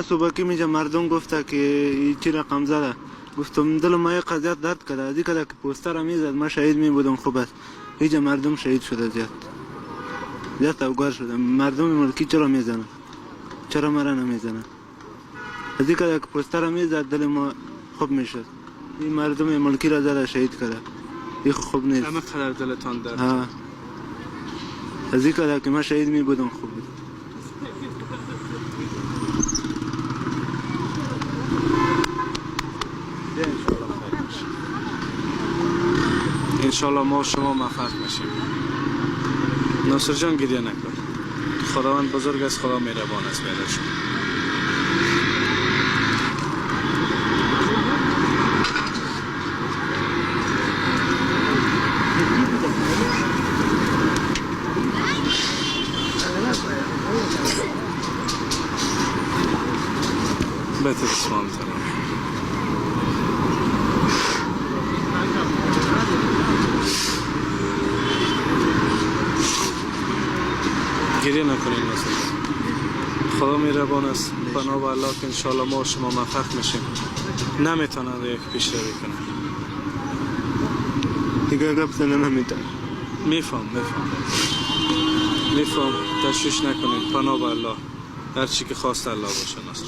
صبح که میجا مردم گفته که این چی رقم زده، گفتم دل ما قضیت درد کرده، از این که پوستر میزد ما شهید می بودم. خوب است اینجا مردم شهید شده، زیاد اوگار شده. مردم ملکی چرا میزنن؟ چرا مرا نمیزنن؟ از این که پوستر میزد دل ما خوب میشد. این مردم ملکی را زده شهید کرده، این خوب نیست. همه قدر دلتان درد. از این که ما شهید می بودم خوب بود. انشالله ما شما موفق میشیم. ناصر جان گریه نکن، خداوند بزرگ است، خدا مهربان است. بیادر شما بهتر اسمان ترم. گریه نکنید ناصر، خدا مهربان است. بنا به الله که انشاءالله ما شما موفق میشیم. نمیتونن یک پیش روی کنن. دیگه گپ زنه نمیتونه. میفهم تشویش نکنید. بنا به الله هر چی که خواست الله باشه ناصر.